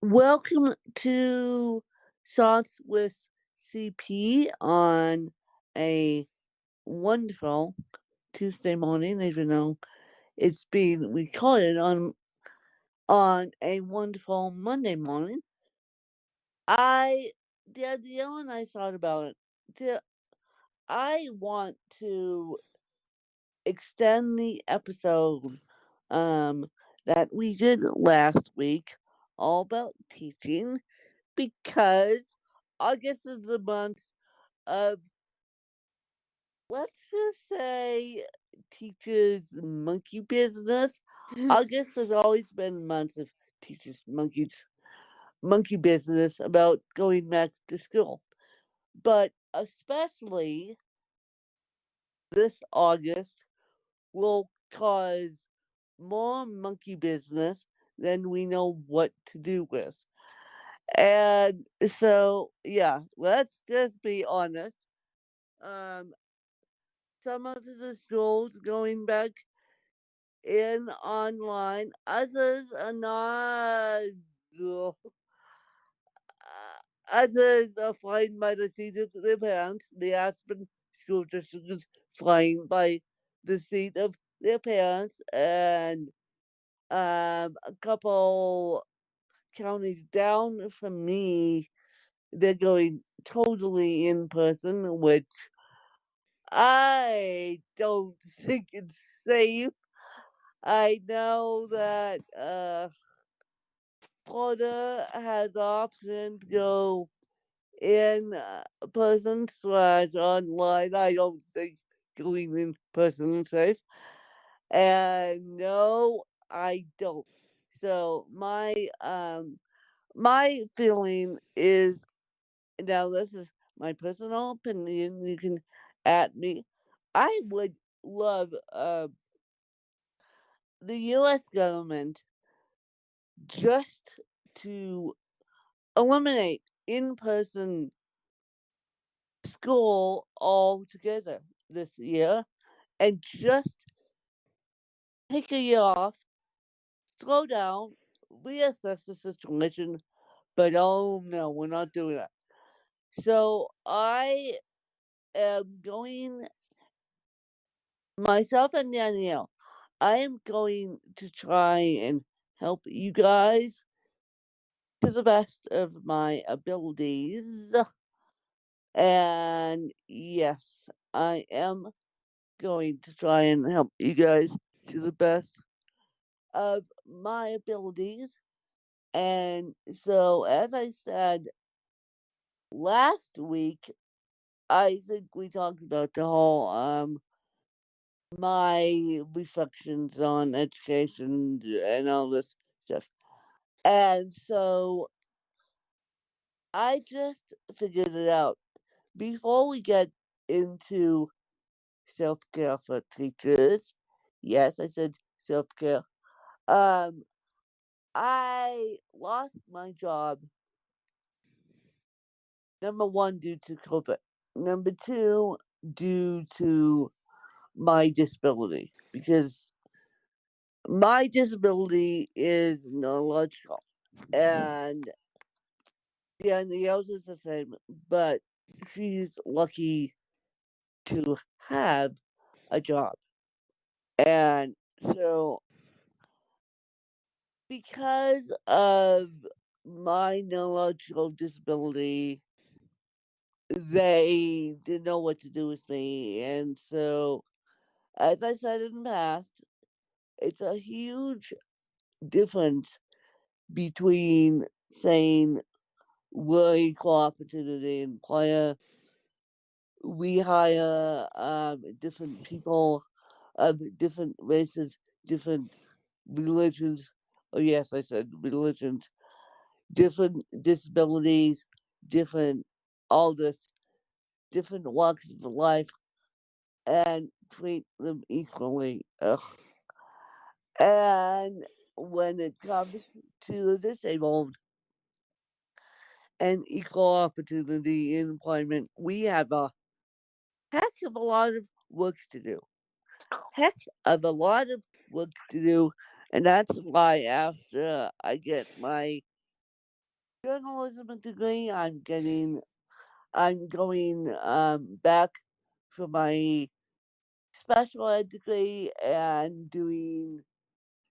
Welcome to Thoughts with CP on a wonderful Tuesday morning, even though it's being recorded on a wonderful Monday morning. I the idea when I thought about it, I want to extend the episode um that we did last week all about teaching because August is the month of, let's just say, teachers monkey business. August has always been a month of teachers monkey business about going back to school. But especially this August will cause more monkey business than we know what to do with. And so, yeah, let's just be honest. Um, some of the schools going back in online, others are not. Ugh. Others are flying by the seat of their pants. The Aspen School District is flying by the seat of their parents, and a couple counties down from me, they're going totally in person, which I don't think it's safe. I know that Florida has the option to go in person slash online. I don't think going in person is safe. And no, I don't. So my feeling is, now this is my personal opinion. You can at me. I would love the U.S. government just to eliminate in-person school altogether this year and just take a year off, slow down, reassess the situation. But oh no, we're not doing that. So I am going, myself and Danielle, I am going to try and help you guys to the best of my abilities. And yes, I am going to try and help you guys to the best of my abilities. And so, as I said last week, I think we talked about the whole my reflections on education and all this stuff. And so I just figured it out. Before we get into self care for teachers, yes, I said self care. Um, I lost my job, number one, due to COVID. Number two, due to my disability, because my disability is neurological. And Danielle's is the same, but she's lucky to have a job. And so, because of my neurological disability, they didn't know what to do with me. And so, as I said in the past, it's a huge difference between saying we're equal opportunity employer, we hire different people of different races, different religions. Oh, yes, I said religions, different disabilities, different all this, different walks of life, and treat them equally. Ugh. And when it comes to the disabled and equal opportunity in employment, we have a heck of a lot of work to do. Heck of a lot of work to do. And that's why after I get my journalism degree. I'm going back for my special ed degree and doing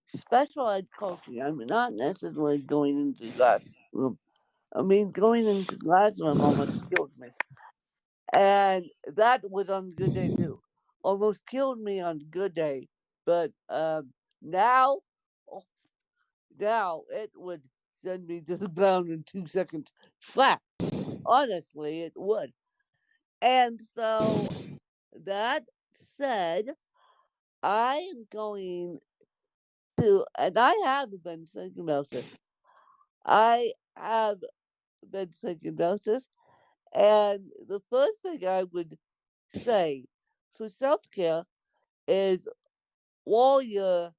special ed coaching. I'm not necessarily going into the classroom. I mean, going into the classroom almost killed me. And that was on a good day too. Almost killed me on a good day. But now, oh, now it would send me to the ground in 2 seconds flat. Honestly, it would. And so that said, I am going to, and I have been thinking about this. I have been thinking about this, and the first thing I would say for self care is while you're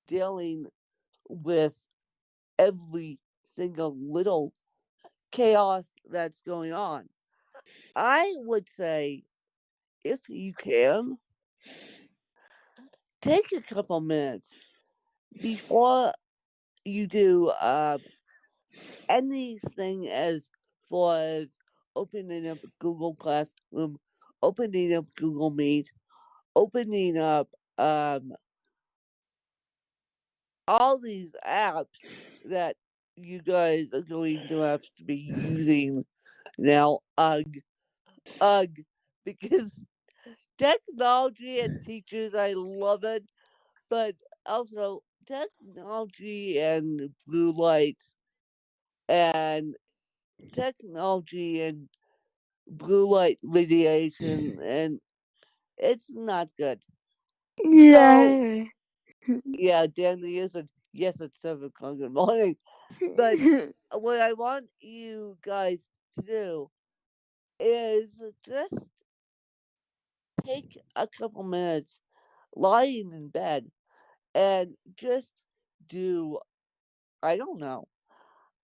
dealing with every single little chaos that's going on, I would say if you can, take a couple minutes before you do anything as far as opening up Google Classroom, opening up Google Meet, opening up all these apps that you guys are going to have to be using now. Ugh, because technology and teachers, I love it, but also technology and blue light and technology and blue light radiation, and it's not good. So, Yeah. yeah, Danny isn't. Yes, it's 7 o'clock in the morning. But what I want you guys to do is just take a couple minutes lying in bed and just do, I don't know,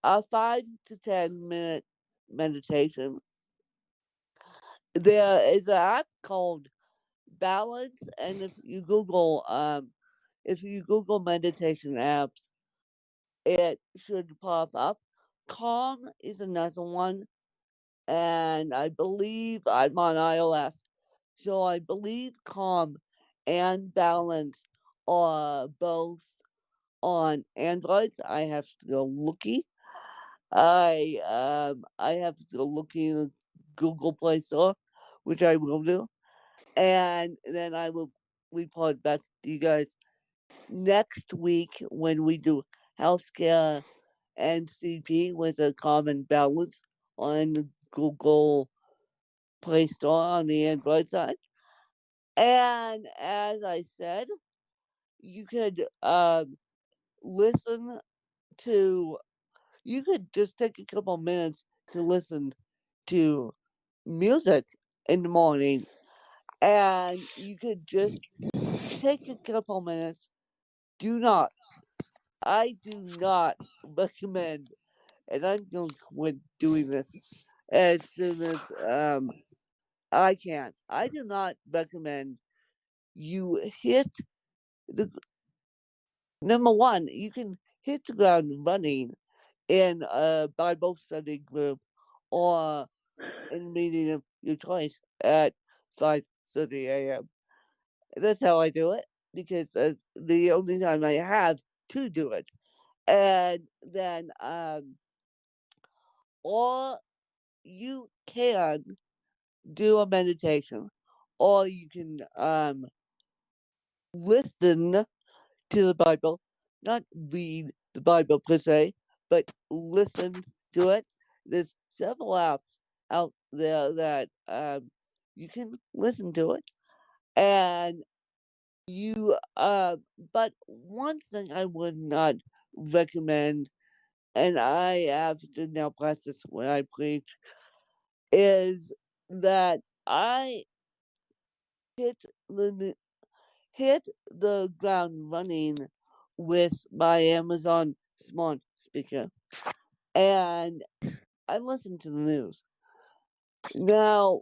a 5 to 10 minute meditation. There is an app called Balance, and if you Google meditation apps, it should pop up. Calm is another one, and I believe I'm on iOS, so I believe Calm and Balance are both on Androids. I have to go looky. I have to go looking in the Google Play Store, which I will do, and then I will report back to you guys next week when we do healthcare and CP with a common balance on the Google Play Store on the Android side. And as I said, you could listen to, you could just take a couple minutes to listen to music in the morning, and you could just take a couple minutes. Do not, I do not recommend, and I'm going to quit doing this as soon as I can. I do not recommend you hit the number one. You can hit the ground running in a Bible study group or in a meeting of your choice at 5:30 a.m. That's how I do it because that's the only time I have to do it. And then, or you can do a meditation, or you can listen to the Bible, not read the Bible per se, but listen to it. There's several apps out there that you can listen to it, and you. But one thing I would not recommend, and I have to now practice when I preach, is that I hit the hit the ground running with my Amazon smart speaker, and I listen to the news. Now,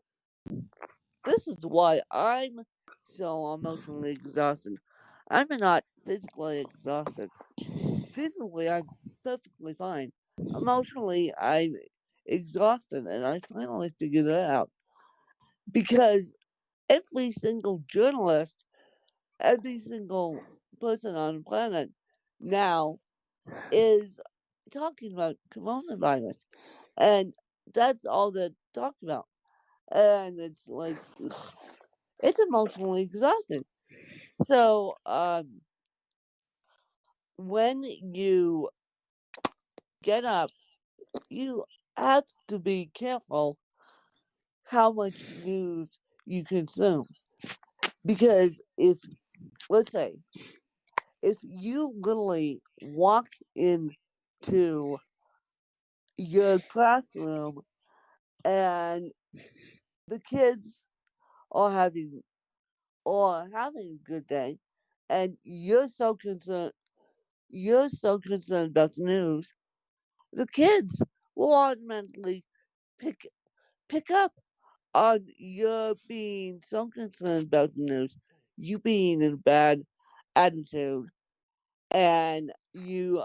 this is why I'm so emotionally exhausted. I'm not physically exhausted. Physically, I'm perfectly fine. emotionally, I'm exhausted, and I finally figured it out because every single journalist, every single person on the planet now is talking about coronavirus, and that's all they're talking about. And it's like it's emotionally exhausting. So when you get up, you have to be careful how much news you consume. Because if, let's say, if you literally walk into your classroom and the kids are having a good day, and you're so concerned about the news, the kids will automatically pick pick up on your being so concerned about the news, you being in a bad attitude, and you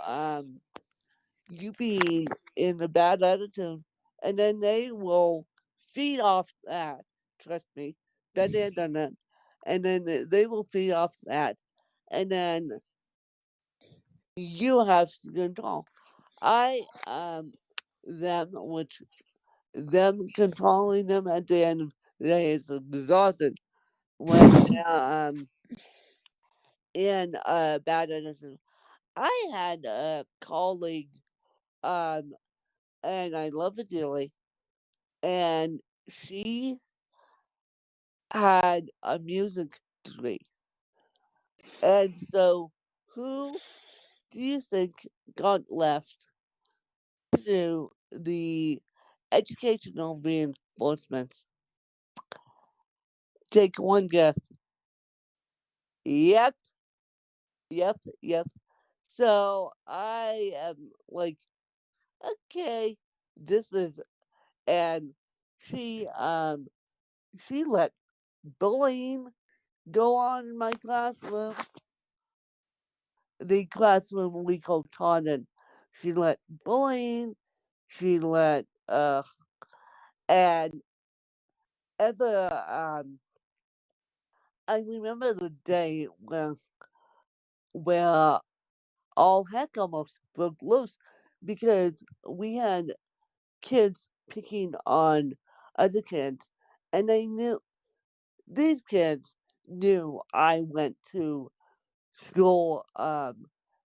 being in a bad attitude, and then they will feed off that. Trust me, been there, done that, and then they will feed off that, and then you have to control. I them which them controlling them at the end of the day is exhausted when they're in a bad attitude. I had a colleague, um, and I love her dearly, and she had a music degree. And so, who do you think got left to the educational reinforcements? Take one guess. Yep, yep. So I am like, okay, this is, and she um she let bullying go on in my classroom, the classroom we call Taunton. She let bullying, she let and ever I remember the day where all heck almost broke loose because we had kids picking on other kids, and these kids knew I went to school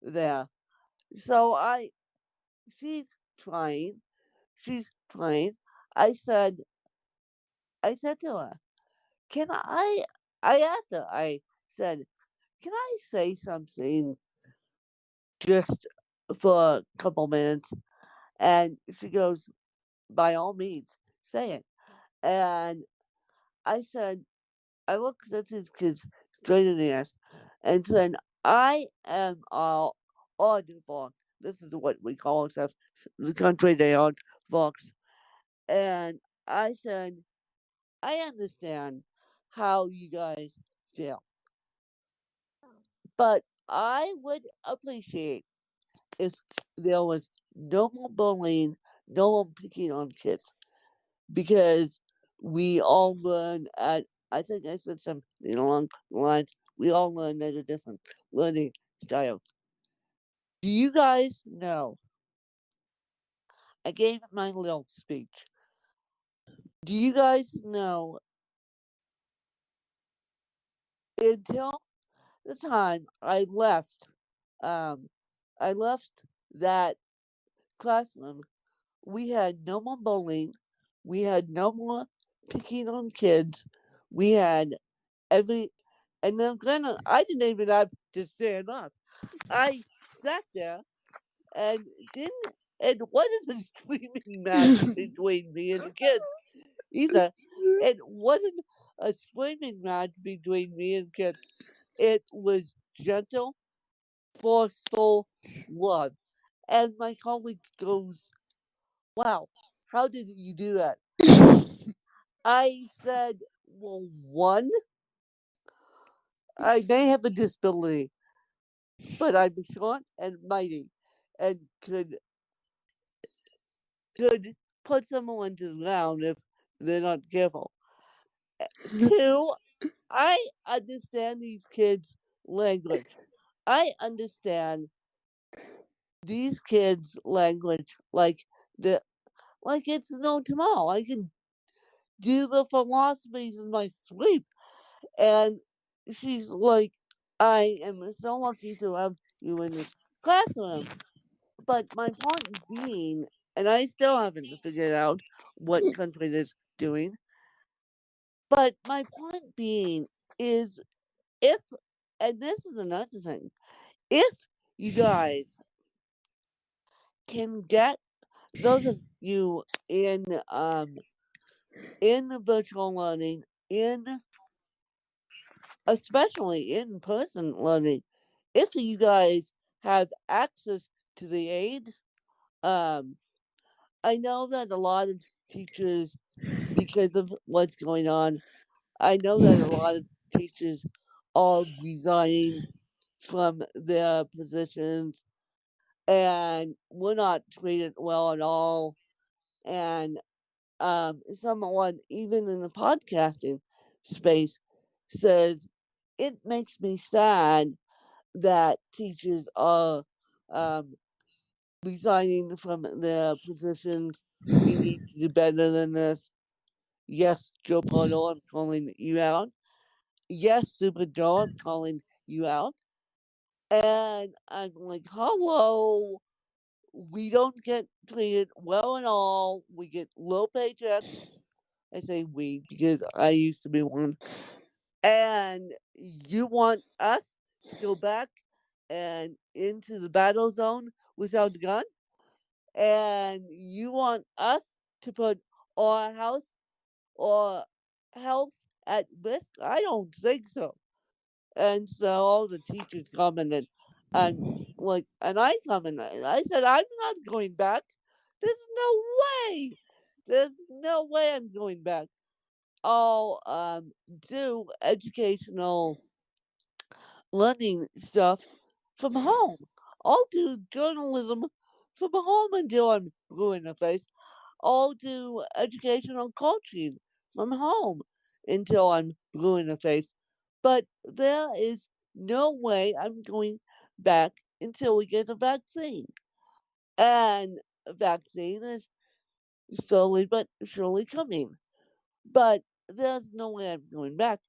there. So she's trying, she's trying. I said, I said to her, can I asked her, I said, can I say something just for a couple minutes? And she goes, by all means, say it. And I said, I looked at these kids straight in the eyes and said, I am all Fox. This is what we call ourselves, the country they are Fox. And I said, I understand how you guys feel, but I would appreciate if there was no more bullying, no more picking on kids, because we all learn at, I think I said something along the lines, we all learn at a different learning style. Do you guys know? I gave my little speech. Do you guys know until the time um, I left that classroom, we had no more bullying, we had no more picking on kids, we had every, and then granted, I didn't even have to stand up. I sat there and didn't, and what is a screaming match between me and the kids either. It wasn't a screaming match between me and kids. It was gentle, forceful love. And my colleague goes, wow, how did you do that? I said, well, one, I may have a disability, but I'm short and mighty and could could put someone to the ground if they're not careful. Two, I understand these kids' language. I understand these kids' language the like it's no tomorrow. I can do the philosophies in my sleep. And she's like, I am so lucky to have you in this classroom. But my point being, and I still haven't figured out what country it is doing, but my point being is if, and this is another thing, if you guys can get those of you in virtual learning, in especially in person learning, if you guys have access to the aids, um, I know that a lot of teachers, because of what's going on, I know that a lot of teachers are resigning from their positions and we're not treated well at all. And someone, even in the podcasting space, says it makes me sad that teachers are um, resigning from their positions. We need to do better than this. Yes, Joe Pardo, I'm calling you out. Yes, Super Joe, I'm calling you out. And I'm like, hello, we don't get treated well at all. We get low paychecks. I say we because I used to be one. And you want us to go back and into the battle zone without a gun? And you want us to put our house or health at risk? I don't think so. And so all the teachers commented, and and I commented, I said, I'm not going back. There's no way. There's no way I'm going back. I'll do educational learning stuff from home. I'll do journalism from home until I'm blue in the face. I'll do educational coaching from home until I'm blue in the face. But there is no way I'm going back until we get a vaccine. And a vaccine is slowly but surely coming. But there's no way I'm going back.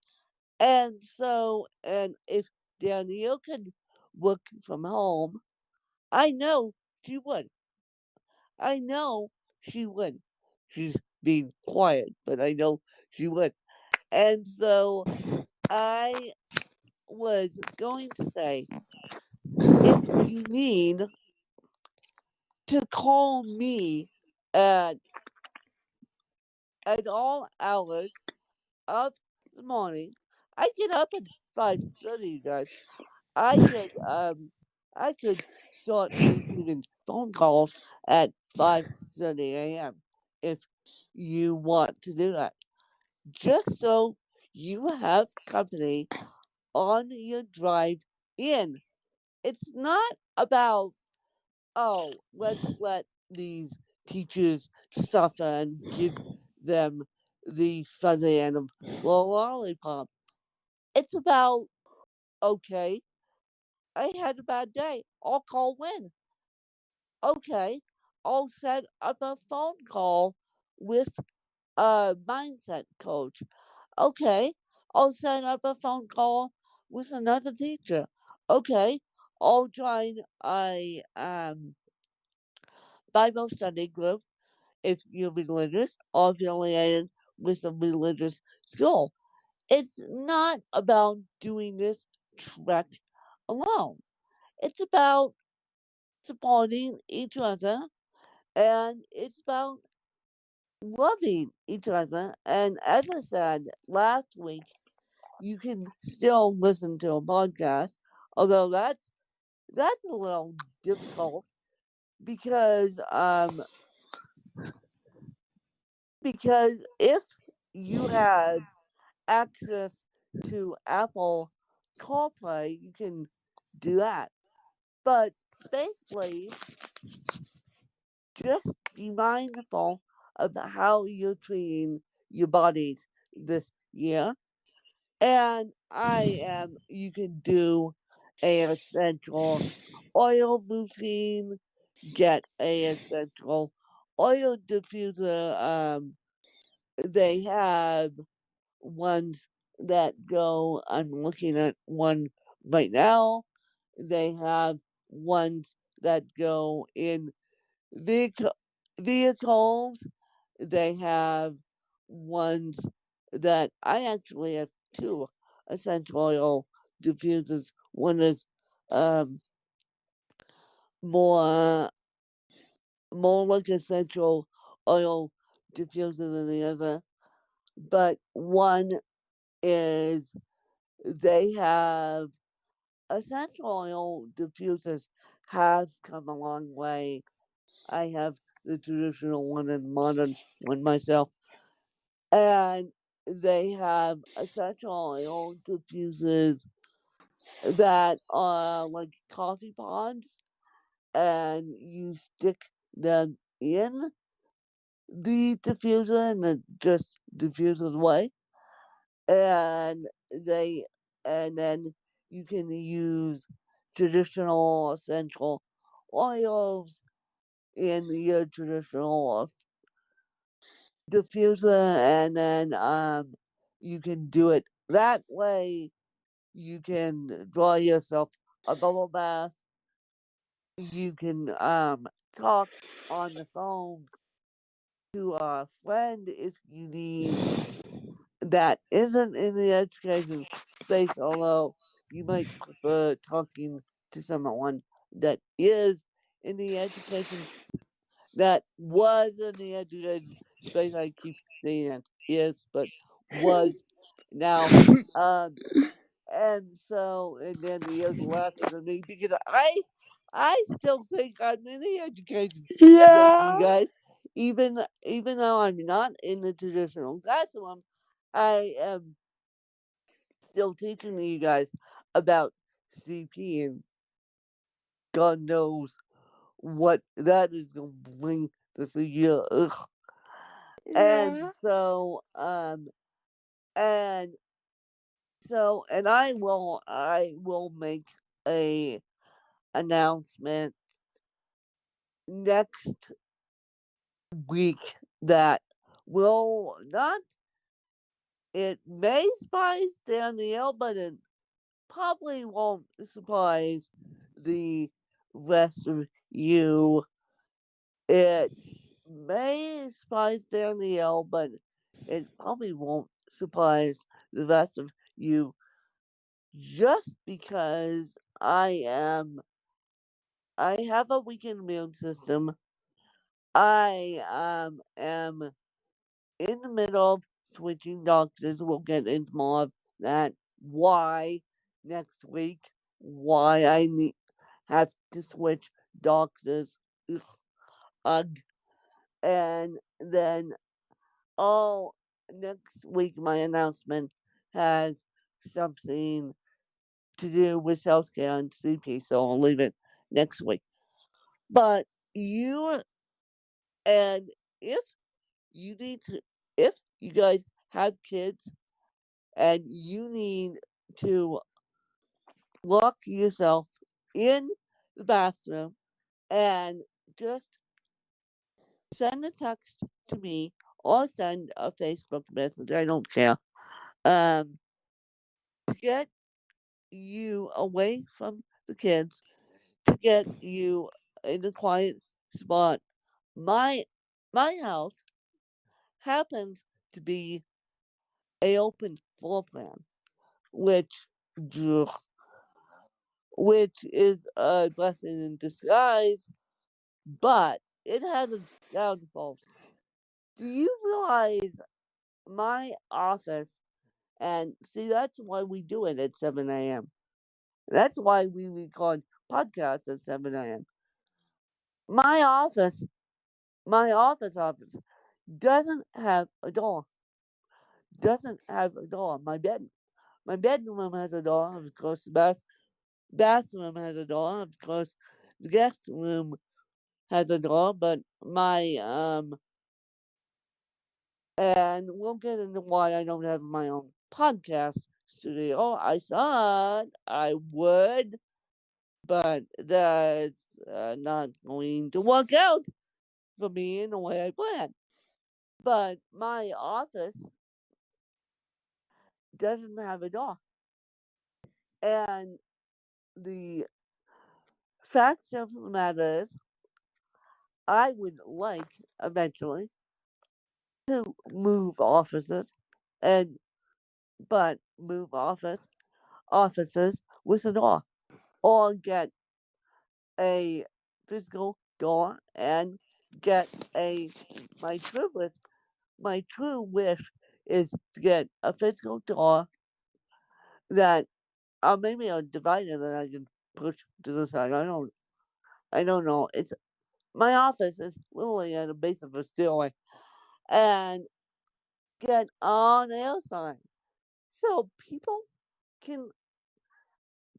And so, and if Danielle could work from home, I know she would. I know she would. She's being quiet, but I know she would. And so I was going to say if you need to call me at all hours of the morning, I get up at 5:30, you guys. I could I could start receiving phone calls at 5:30 a.m. if you want to do that. Just so you have company on your drive in. It's not about, oh, let's let these teachers suffer and give them the fuzzy end of the lollipop. It's about, okay, I had a bad day. I'll call Win. Okay, I'll set up a phone call with a mindset coach. Okay, I'll set up a phone call with another teacher. Okay, I'll join a Bible study group if you're religious or affiliated with a religious school. It's not about doing this trek alone. It's about supporting each other and it's about loving each other. And as I said last week, you can still listen to a podcast, although that's a little difficult because because if you have access to Apple CarPlay, you can do that. But basically, just be mindful of how you're treating your bodies this year. And you can do a essential oil routine, get a essential oil diffuser. They have ones that go, I'm looking at one right now. They have ones that go in vehicles. They have ones that I actually have two essential oil diffusers. One is um, more more like essential oil diffuser than the other, but one is they have essential oil diffusers have come a long way. I have the traditional one and modern one myself, and they have essential oil diffusers that are like coffee pods, and you stick them in the diffuser and it just diffuses away. And they and then you can use traditional essential oils in your traditional diffuser, and then you can do it that way. You can draw yourself a bubble bath. You can talk on the phone to a friend if you need, that isn't in the education space, although you might prefer talking to someone that is in the education, that was in the education space. I keep saying it is, but was now. And so, and then the other laughing at me because I still think I'm in the education space, you Yeah. guys. Even though I'm not in the traditional classroom, I am still teaching you guys about CP, and God knows what that is going to bring this year. Ugh. And Yeah. so, and and I will make a announcement next week that will not, it may surprise Danielle, but it probably won't surprise the rest of you. It may surprise Danielle, but it probably won't surprise the rest of you, just because I have a weakened immune system. I am in the middle of switching doctors. We'll get into more of that. Why next week? Why I need have to switch doctors? Ugh, ugh. And then all next week, my announcement has something to do with healthcare and CP, so I'll leave it next week. But you and if you need to, if you guys have kids and you need to lock yourself in the bathroom and just send a text to me or send a Facebook message, I don't care, to get you away from the kids, to get you in a quiet spot. My my house happens to be a open floor plan, which ugh, which is a blessing in disguise, but it has its downfalls. Do you realize my office? And see, that's why we do it at 7 a.m. That's why we record podcasts at 7 a.m. My office, my office doesn't have a door. Doesn't have a door. My bedroom has a door. Of course, the bathroom has a door. Of course, the guest room has a door, but my and we'll get into why I don't have my own podcast studio. I thought I would, but that's not going to work out for me in the way I planned. But my office doesn't have a door. And the fact of the matter is, I would like eventually to move offices and but move offices with a door or get a physical door and get a my true wish is to get a physical door that maybe a divider that I can push to the side. I don't know. It's my office is literally at the base of a stairway and get on the outside. So can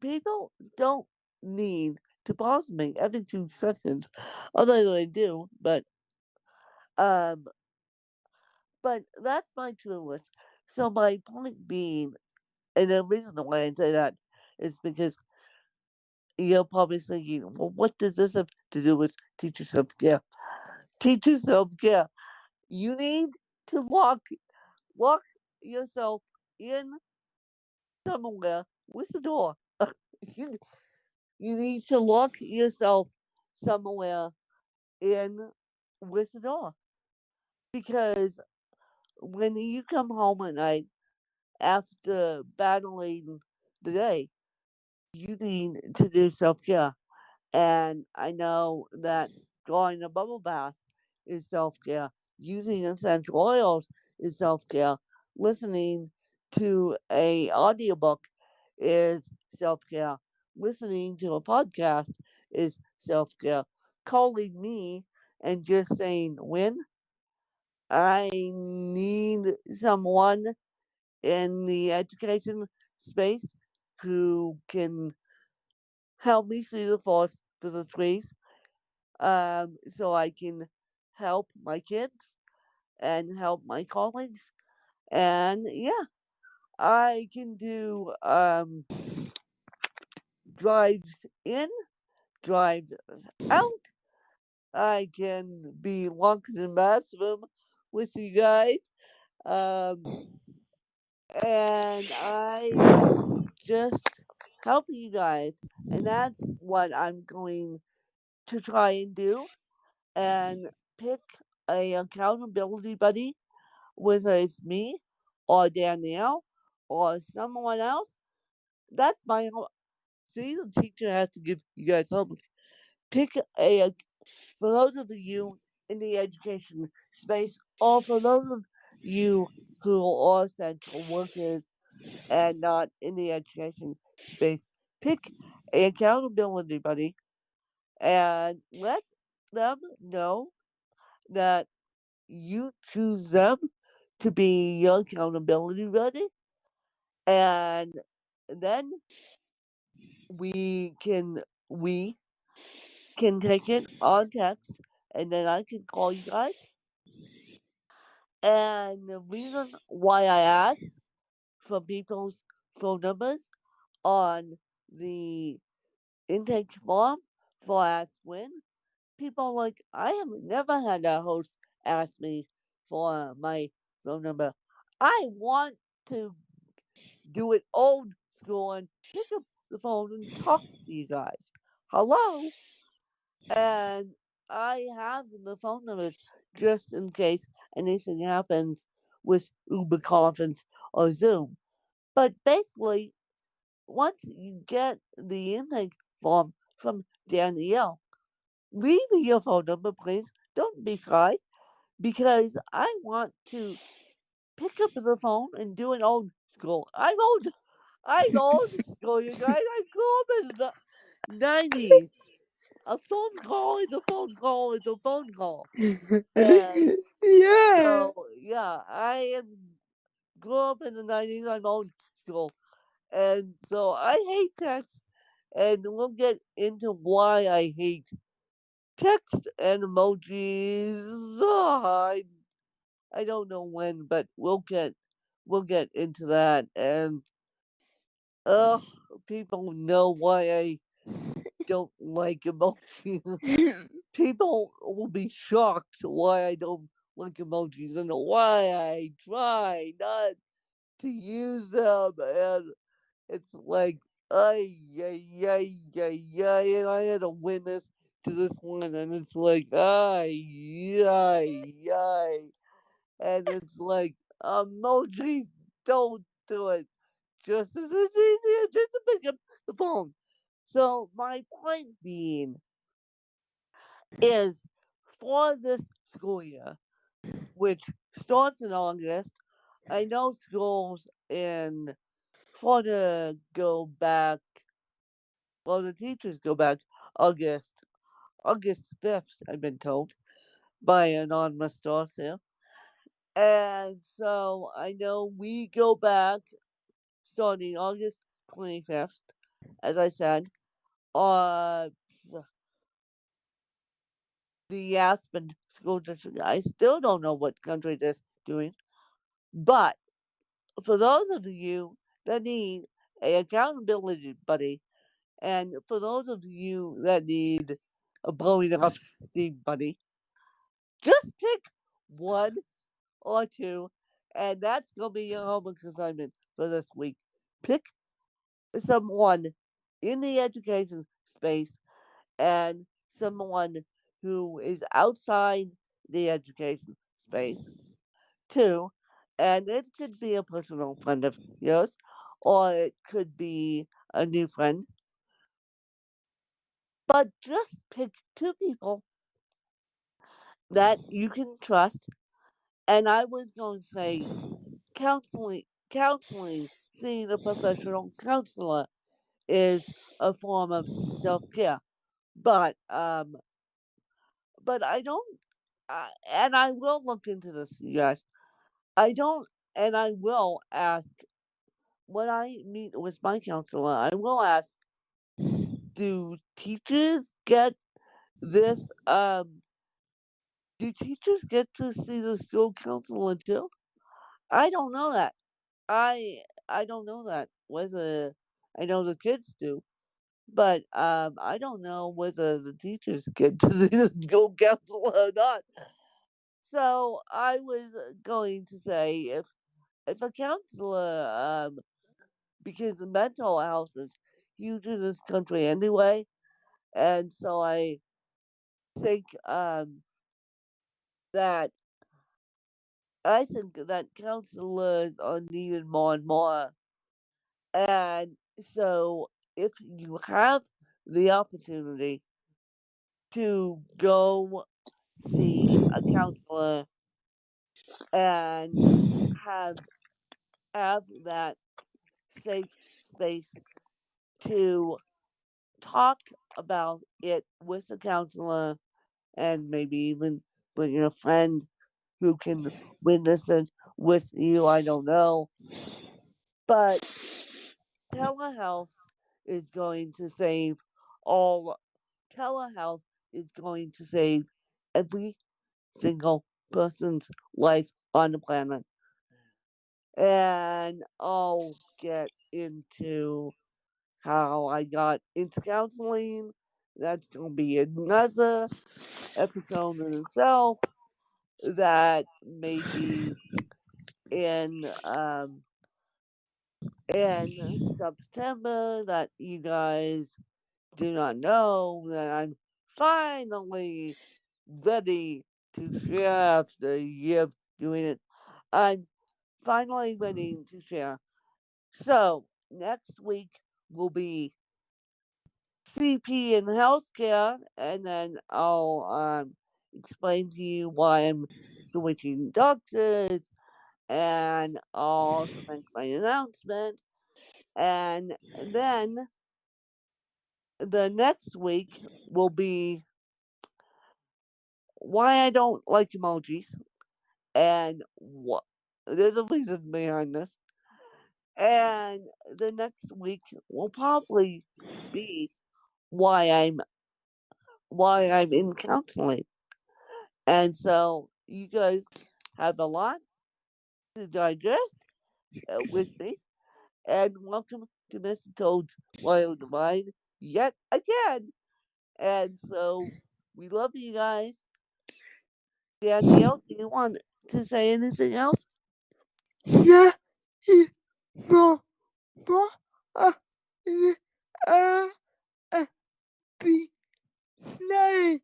people don't need to pause me every 2 seconds. Although they do, um but that's my true list. So my point being, and the reason why I say that is because you're probably thinking, well, what does this have to do with teacher self care? Teacher self care. You need to lock yourself in somewhere with a door. you, you need to lock yourself somewhere in with a door. Because when you come home at night after battling the day, you need to do self care. And I know that drawing a bubble bath is self care, using essential oils is self care, listening to a audiobook is self care, listening to a podcast is self care. Calling me and just saying when I need someone in the education space who can help me see the forest for the trees, so I can help my kids and help my colleagues. And yeah, I can do drives in, drives out. I can be lunks and bathroom with you guys. Um, and I just help you guys. And that's what I'm going to try and do. And pick a accountability buddy, whether it's me or Danielle or someone else. That's my whole. See, the teacher has to give you guys homework. Pick for those of you in the education space, or for those of you who are essential workers and not in the education space, pick a accountability buddy and let them know that you choose them to be your accountability buddy, and then we can take it on text, and then I can call you guys. And the reason why I ask for people's phone numbers on the intake form for Ask When, people like I have never had a host ask me for my phone number. I want to do it old school and pick up the phone and talk to you guys. Hello? And I have the phone numbers just in case anything happens with Uber Conference or Zoom. But basically, once you get the intake form from Danielle, leave your phone number, please. Don't be shy, because I want to pick up the phone and do an old school. I'm old school, you guys. I grew up in the 90s. A phone call is a phone call is a phone call. And Yeah. so, yeah, I am grew up in the 90s. I'm old school. And so I hate text. And we'll get into why I hate text and emojis. I don't know when, but we'll get into that. And uh, people know why I don't like emojis. People will be shocked why I don't like emojis and why I try not to use them. And it's like, ay, ay, ay, ay, ay, and I had a witness to this one, and it's like, ay, ay, ay, and it's like, emojis, don't do it. Just as it's easier just to pick up the phone. So my point being is for this school year, which starts in August, I know schools in Florida go back, well, the teachers go back August 5th, I've been told, by an anonymous source here. And so I know we go back starting August 25th, as I said, on the Aspen School District. I still don't know what country they're doing, but for those of you that need a accountability buddy, and for those of you that need a blowing off steam buddy, just pick one or two, and that's gonna be your homework assignment for this week. Pick someone in the education space and someone who is outside the education space too. And it could be a personal friend of yours, or it could be a new friend. But just pick two people that you can trust. And I was going to say counseling, seeing a professional counselor is a form of self-care. But I don't, and I will look into this, you guys. I don't, and I will ask when I meet with my counselor. I will ask, do teachers get this? Do teachers get to see the school counselor too? I don't know that. I I don't know that whether I know the kids do, but I don't know whether the teachers get to see the school counselor or not. So I was going to say if a counselor because mental health is huge in this country anyway, and so I think that counselors are needed more and more. And so if you have the opportunity to go see a counselor and have that safe space to talk about it with a counselor and maybe even bring a friend who can witness it with you, I don't know. But telehealth is going to save all telehealth is going to save every single person's life on the planet. And I'll get into how I got into counseling. That's going to be another episode in itself. That maybe in September that you guys do not know that I'm finally ready to share after a year of doing it. I'm finally ready to share. So next week will be CP in healthcare, and then I'll explain to you why I'm switching doctors, and I'll also make my announcement. And then the next week will be why I don't like emojis, and what there's a reason behind this. And the next week will probably be why I'm why I'm in counseling. And so you guys have a lot to digest with me. And welcome to Mr. Toad's Wild Mind yet again. And so we love you guys. Danielle, do you want to say anything else? Yeah, no, no, uh, uh, be nice.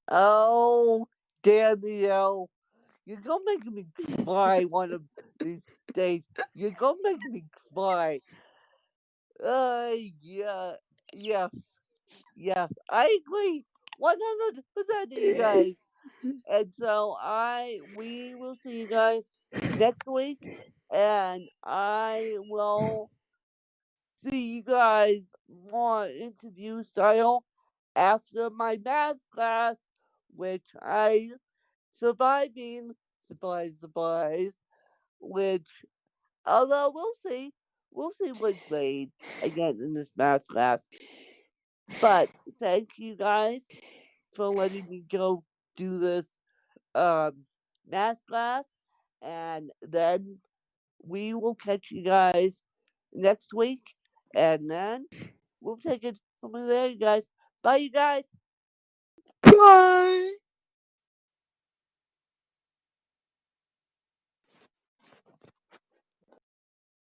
Oh, Danielle, you're gonna make me cry one of these days. You're gonna make me cry. Yeah, yes, yes, I agree 100% of you guys. And so we will see you guys next week, and I will see you guys more interview style after my math class, which I surviving, surprise, surprise, which, although we'll see what grade I get in this math class. But thank you guys for letting me go do this math class, and then we will catch you guys next week, and then we'll take it from there, you guys. Bye, you guys. Bye.